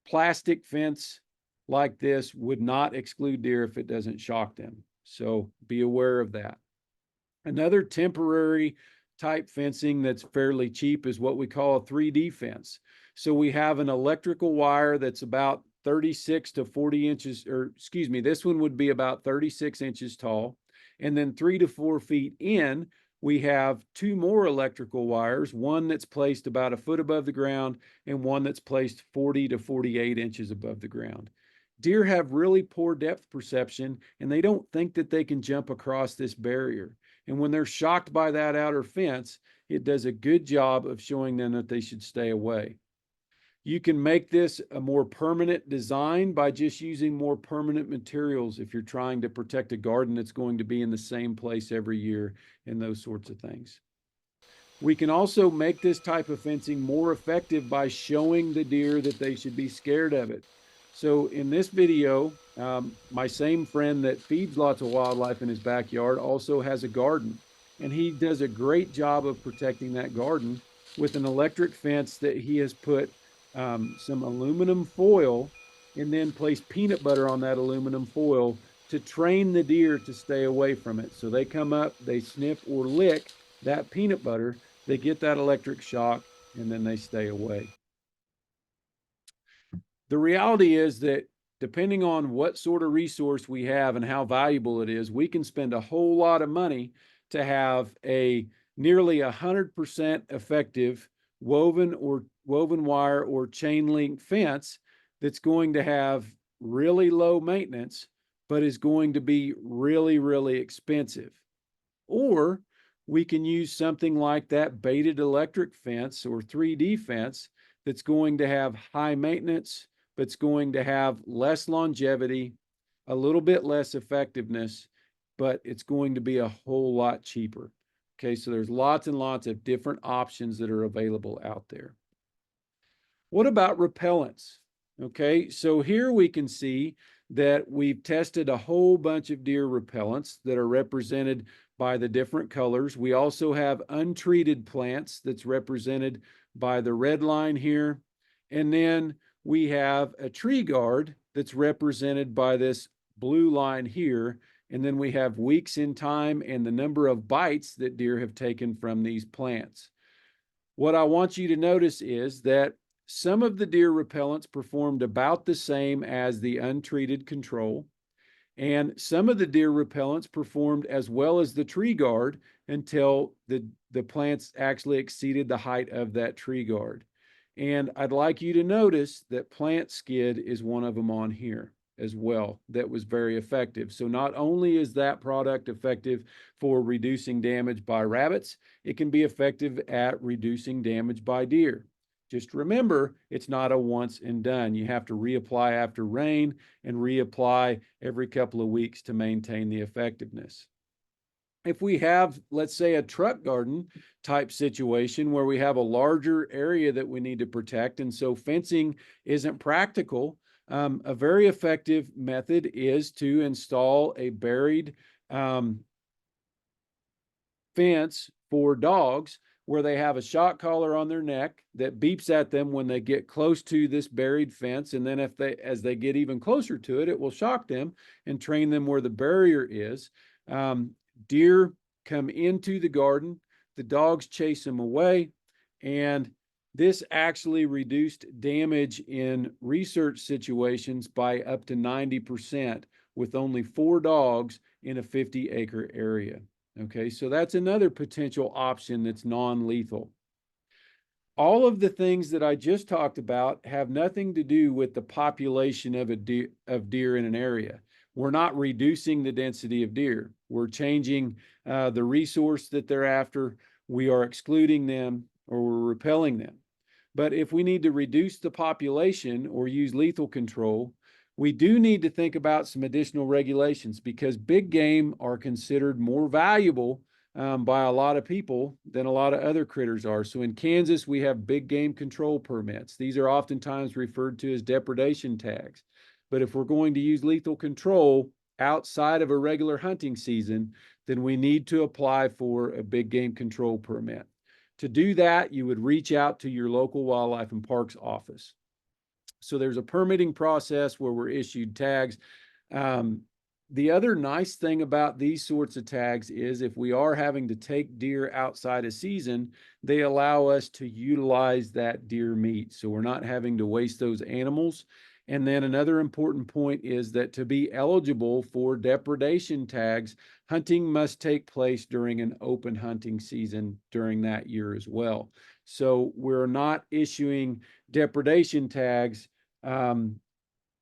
plastic fence like this would not exclude deer if it doesn't shock them. So be aware of that. Another temporary type fencing that's fairly cheap is what we call a 3D fence. So we have an electrical wire that's about 36 to 40 inches, or excuse me, this one would be about 36 inches tall. And then 3 to 4 feet in, we have 2 more electrical wires, one that's placed about a foot above the ground and one that's placed 40 to 48 inches above the ground. Deer have really poor depth perception, and they don't think that they can jump across this barrier. And when they're shocked by that outer fence, it does a good job of showing them that they should stay away. You can make this a more permanent design by just using more permanent materials if you're trying to protect a garden that's going to be in the same place every year and those sorts of things. We can also make this type of fencing more effective by showing the deer that they should be scared of it. So in this video, my same friend that feeds lots of wildlife in his backyard also has a garden, and he does a great job of protecting that garden with an electric fence that he has put some aluminum foil and then placed peanut butter on that aluminum foil to train the deer to stay away from it. So they come up, they sniff or lick that peanut butter, they get that electric shock, and then they stay away. The reality is that depending on what sort of resource we have and how valuable it is, we can spend a whole lot of money to have a nearly 100% effective woven wire or chain link fence that's going to have really low maintenance, but is going to be really, really expensive. Or we can use something like that baited electric fence or 3D fence that's going to have high maintenance, but it's going to have less longevity, a little bit less effectiveness, but it's going to be a whole lot cheaper. Okay, so there's lots and lots of different options that are available out there. What about repellents? Okay, so here we can see that we've tested a whole bunch of deer repellents that are represented by the different colors. We also have untreated plants that's represented by the red line here. And then we have a tree guard that's represented by this blue line here. And then we have weeks in time and the number of bites that deer have taken from these plants. What I want you to notice is that some of the deer repellents performed about the same as the untreated control, and some of the deer repellents performed as well as the tree guard until the plants actually exceeded the height of that tree guard. And I'd like you to notice that plant skid is one of them on here as well that was very effective. So not only is that product effective for reducing damage by rabbits, it can be effective at reducing damage by deer. Just remember, it's not a once and done. You have to reapply after rain and reapply every couple of weeks to maintain the effectiveness. If we have, let's say, a truck garden type situation where we have a larger area that we need to protect, and so fencing isn't practical, a very effective method is to install a buried fence for dogs where they have a shock collar on their neck that beeps at them when they get close to this buried fence. And then as they get even closer to it, it will shock them and train them where the barrier is. Deer come into the garden, the dogs chase them away, and this actually reduced damage in research situations by up to 90% with only 4 dogs in a 50-acre area. Okay, so that's another potential option that's non-lethal. All of the things that I just talked about have nothing to do with the population of deer in an area. We're not reducing the density of deer. We're changing the resource that they're after. We are excluding them or we're repelling them. But if we need to reduce the population or use lethal control, we do need to think about some additional regulations because big game are considered more valuable by a lot of people than a lot of other critters are. So in Kansas, we have big game control permits. These are oftentimes referred to as depredation tags. But if we're going to use lethal control outside of a regular hunting season, then we need to apply for a big game control permit. To do that, you would reach out to your local wildlife and parks office. So there's a permitting process where we're issued tags. The other nice thing about these sorts of tags is if we are having to take deer outside a season, they allow us to utilize that deer meat. So we're not having to waste those animals. And then another important point is that to be eligible for depredation tags, hunting must take place during an open hunting season during that year as well. So we're not issuing depredation tags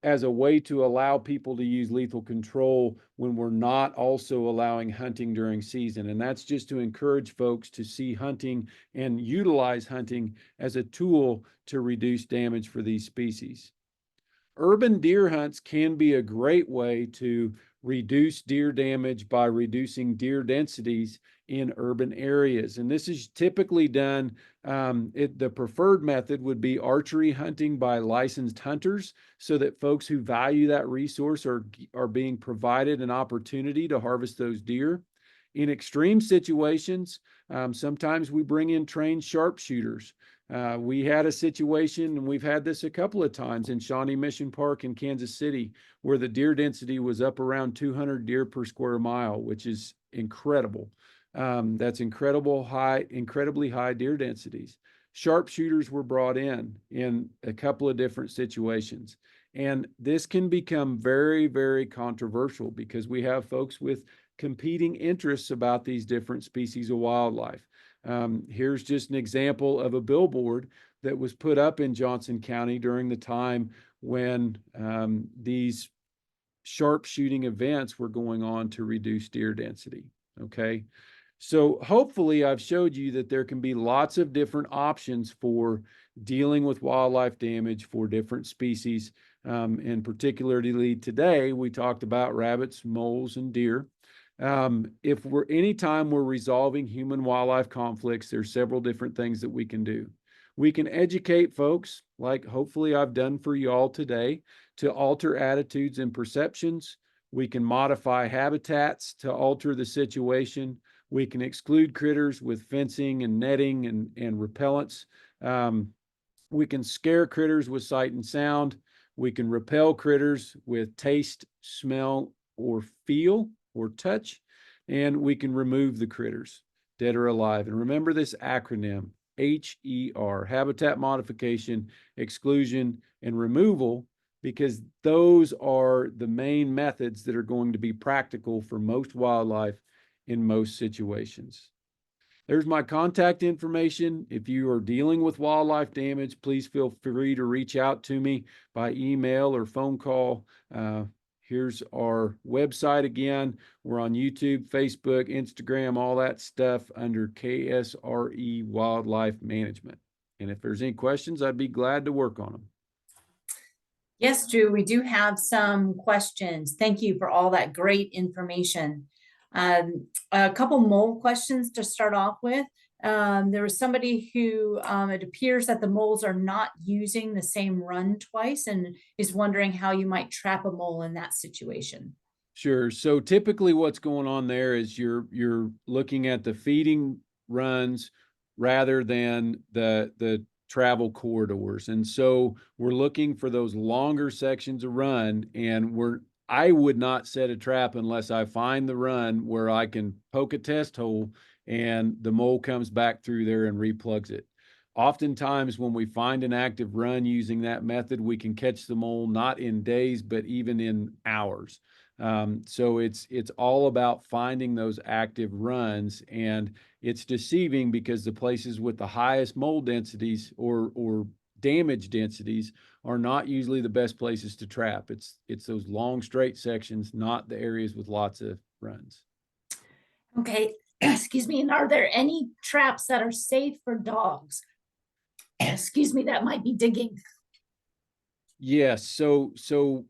as a way to allow people to use lethal control when we're not also allowing hunting during season. And that's just to encourage folks to see hunting and utilize hunting as a tool to reduce damage for these species. Urban deer hunts can be a great way to reduce deer damage by reducing deer densities in urban areas. And this is typically done, the preferred method would be archery hunting by licensed hunters, so that folks who value that resource are being provided an opportunity to harvest those deer. In extreme situations, sometimes we bring in trained sharpshooters. We had a situation, and we've had this a couple of times in Shawnee Mission Park in Kansas City, where the deer density was up around 200 deer per square mile, which is incredible. That's incredibly high deer densities. Sharpshooters were brought in a couple of different situations. And this can become very, very controversial because we have folks with competing interests about these different species of wildlife. Here's just an example of a billboard that was put up in Johnson County during the time when these sharpshooting events were going on to reduce deer density. Okay. So hopefully I've showed you that there can be lots of different options for dealing with wildlife damage for different species. And particularly today, we talked about rabbits, moles, and deer. Anytime we're resolving human wildlife conflicts, there's several different things that we can do. We can educate folks, like hopefully I've done for you all today, to alter attitudes and perceptions. We can modify habitats to alter the situation. We can exclude critters with fencing and netting and repellents. We can scare critters with sight and sound. We can repel critters with taste, smell, or feel or touch. And we can remove the critters, dead or alive. And remember this acronym, HER, habitat modification, exclusion, and removal, because those are the main methods that are going to be practical for most wildlife in most situations. There's my contact information. If you are dealing with wildlife damage, please feel free to reach out to me by email or phone call. Here's our website again. We're on YouTube, Facebook, Instagram, all that stuff under KSRE Wildlife Management. And if there's any questions, I'd be glad to work on them. Yes, Drew, we do have some questions. Thank you for all that great information. A couple mole questions to start off with. There was somebody who it appears that the moles are not using the same run twice and is wondering how you might trap a mole in that situation. Sure. So typically what's going on there is you're looking at the feeding runs rather than the travel corridors. And so we're looking for those longer sections of run, and I would not set a trap unless I find the run where I can poke a test hole and the mole comes back through there and replugs it. Oftentimes when we find an active run using that method, we can catch the mole not in days, but even in hours. So it's all about finding those active runs, and it's deceiving because the places with the highest mole densities or damage densities are not usually the best places to trap. It's those long straight sections, not the areas with lots of runs. Okay, excuse me. And are there any traps that are safe for dogs? Excuse me, that might be digging. Yes, so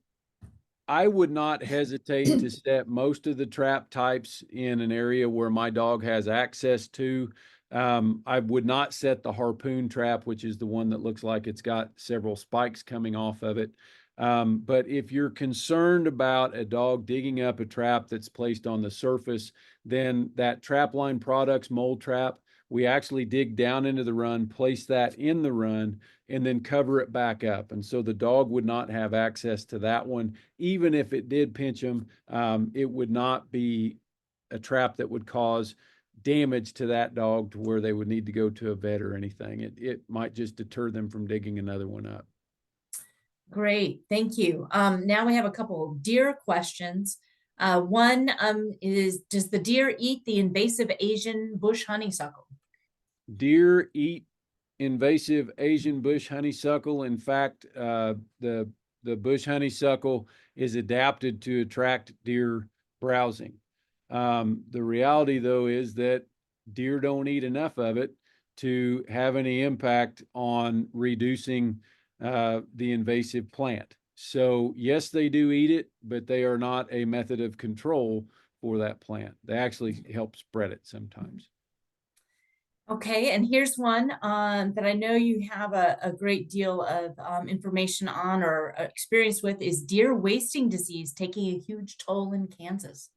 I would not hesitate to set most of the trap types in an area where my dog has access to. I would not set the harpoon trap, which is the one that looks like it's got several spikes coming off of it. But if you're concerned about a dog digging up a trap that's placed on the surface, then that Trapline Products mole trap, we actually dig down into the run, place that in the run, and then cover it back up. And so the dog would not have access to that one. Even if it did pinch them, it would not be a trap that would cause damage to that dog to where they would need to go to a vet or anything. It might just deter them from digging another one up. Great, thank you. Now we have a couple of deer questions. One is, does the deer eat the invasive Asian bush honeysuckle? Deer eat invasive Asian bush honeysuckle. In fact, the the bush honeysuckle is adapted to attract deer browsing. The reality though is that deer don't eat enough of it to have any impact on reducing the invasive plant. So yes, they do eat it, but they are not a method of control for that plant. They actually help spread it sometimes. Okay, and here's one that I know you have a great deal of information on or experience with is deer wasting disease taking a huge toll in Kansas.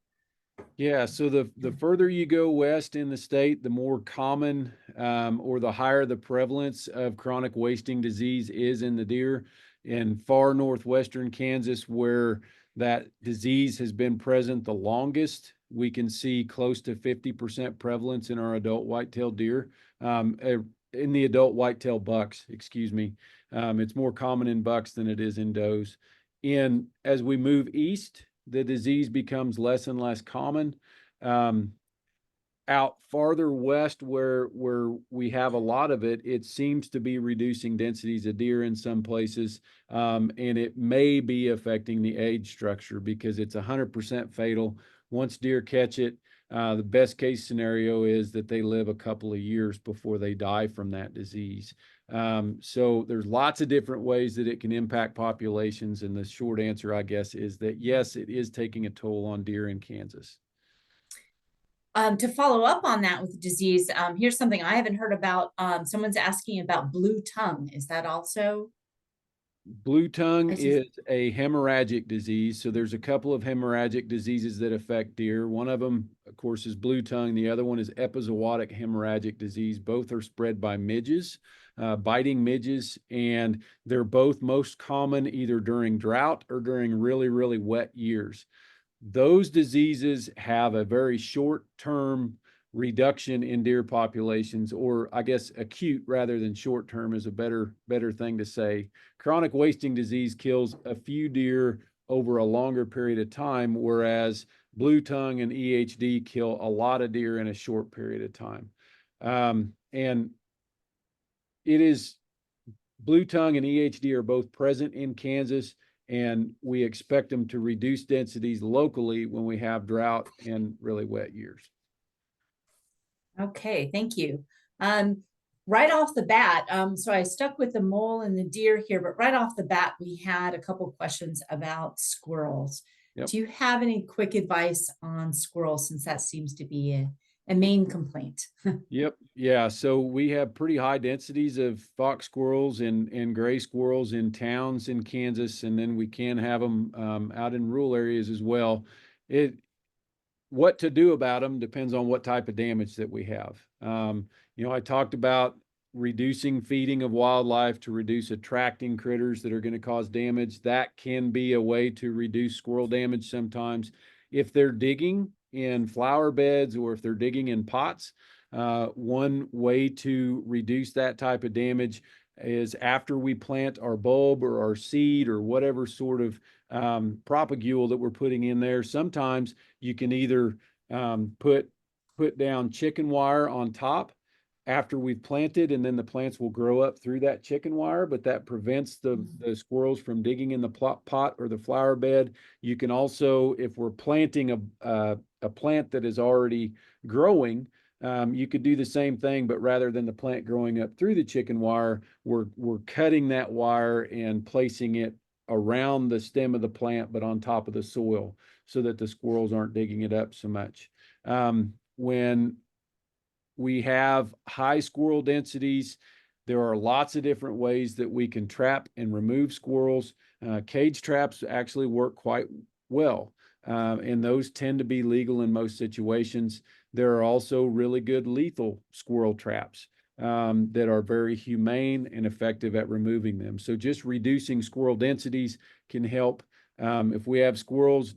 Yeah, so the further you go west in the state, the more common or the higher the prevalence of chronic wasting disease is in the deer. In far northwestern Kansas, where that disease has been present the longest, we can see close to 50% prevalence in our adult white-tailed deer, in the adult white-tailed bucks, excuse me. It's more common in bucks than it is in does. As we move east, the disease becomes less and less common. Out farther west where we have a lot of it, it seems to be reducing densities of deer in some places, and it may be affecting the age structure because it's 100% fatal. Once deer catch it, the best case scenario is that they live a couple of years before they die from that disease. So there's lots of different ways that it can impact populations, and the short answer, I guess, is that yes, it is taking a toll on deer in Kansas. To follow up on that with the disease, here's something I haven't heard about. Someone's asking about blue tongue. Is that also? Blue tongue I just- is a hemorrhagic disease. So there's a couple of hemorrhagic diseases that affect deer. One of them, of course, is blue tongue. The other one is epizootic hemorrhagic disease. Both are spread by midges, biting midges, and they're both most common either during drought or during really, really wet years. Those diseases have a very short-term reduction in deer populations, or I guess acute rather than short-term is a better thing to say. Chronic wasting disease kills a few deer over a longer period of time, whereas blue tongue and EHD kill a lot of deer in a short period of time. And it is blue tongue and EHD are both present in Kansas, and we expect them to reduce densities locally when we have drought and really wet years. Okay, thank you. Right off the bat, so I stuck with the mole and the deer here, but right off the bat, we had a couple questions about squirrels. Yep. Do you have any quick advice on squirrels, since that seems to be a main complaint? Yep. Yeah. So we have pretty high densities of fox squirrels and gray squirrels in towns in Kansas, and then we can have them out in rural areas as well. What to do about them depends on what type of damage that we have. I talked about reducing feeding of wildlife to reduce attracting critters that are going to cause damage. That can be a way to reduce squirrel damage sometimes. If they're digging in flower beds or if they're digging in pots, one way to reduce that type of damage is after we plant our bulb or our seed or whatever sort of propagule that we're putting in there. Sometimes you can either put down chicken wire on top after we've planted, and then the plants will grow up through that chicken wire, but that prevents the squirrels from digging in the pot or the flower bed. You can also, if we're planting a plant that is already growing, you could do the same thing, but rather than the plant growing up through the chicken wire, we're cutting that wire and placing it around the stem of the plant, but on top of the soil so that the squirrels aren't digging it up so much. When we have high squirrel densities, there are lots of different ways that we can trap and remove squirrels. Cage traps actually work quite well, and those tend to be legal in most situations. There are also really good lethal squirrel traps that are very humane and effective at removing them. So just reducing squirrel densities can help. If we have squirrels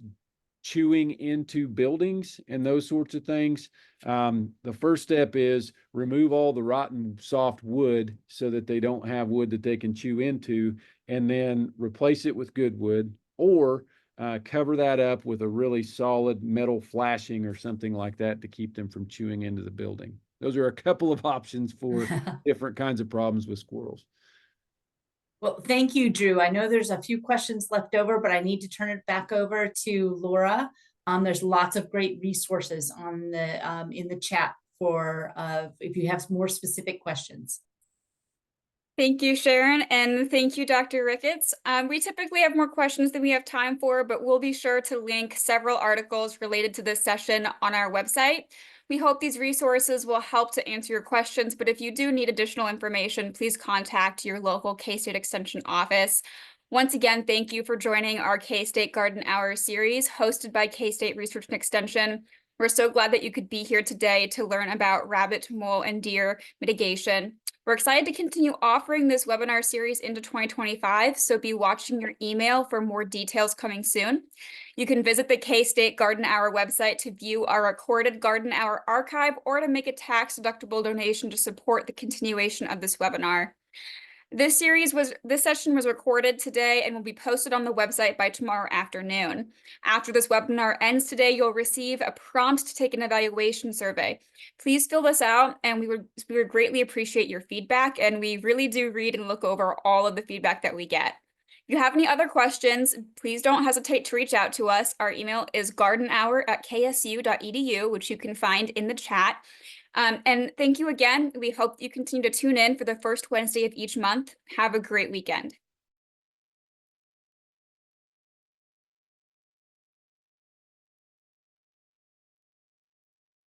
chewing into buildings and those sorts of things, the first step is remove all the rotten soft wood so that they don't have wood that they can chew into, and then replace it with good wood, or cover that up with a really solid metal flashing or something like that to keep them from chewing into the building. Those are a couple of options for different kinds of problems with squirrels. Well, thank you, Drew. I know there's a few questions left over, but I need to turn it back over to Laura. There's lots of great resources on the in the chat for if you have more specific questions. Thank you, Sharon, and thank you, Dr. Ricketts. We typically have more questions than we have time for, but we'll be sure to link several articles related to this session on our website. We hope these resources will help to answer your questions, but if you do need additional information, please contact your local K-State Extension office. Once again, thank you for joining our K-State Garden Hour series hosted by K-State Research and Extension. We're so glad that you could be here today to learn about rabbit, mole, and deer mitigation. We're excited to continue offering this webinar series into 2025, so be watching your email for more details coming soon. You can visit the K-State Garden Hour website to view our recorded Garden Hour archive or to make a tax-deductible donation to support the continuation of this webinar. This session was recorded today and will be posted on the website by tomorrow afternoon. After this webinar ends today, you'll receive a prompt to take an evaluation survey. Please fill this out, and we would greatly appreciate your feedback, and we really do read and look over all of the feedback that we get. If you have any other questions, please don't hesitate to reach out to us. Our email is gardenhour@ksu.edu, which you can find in the chat. And thank you again. We hope you continue to tune in for the first Wednesday of each month. Have a great weekend.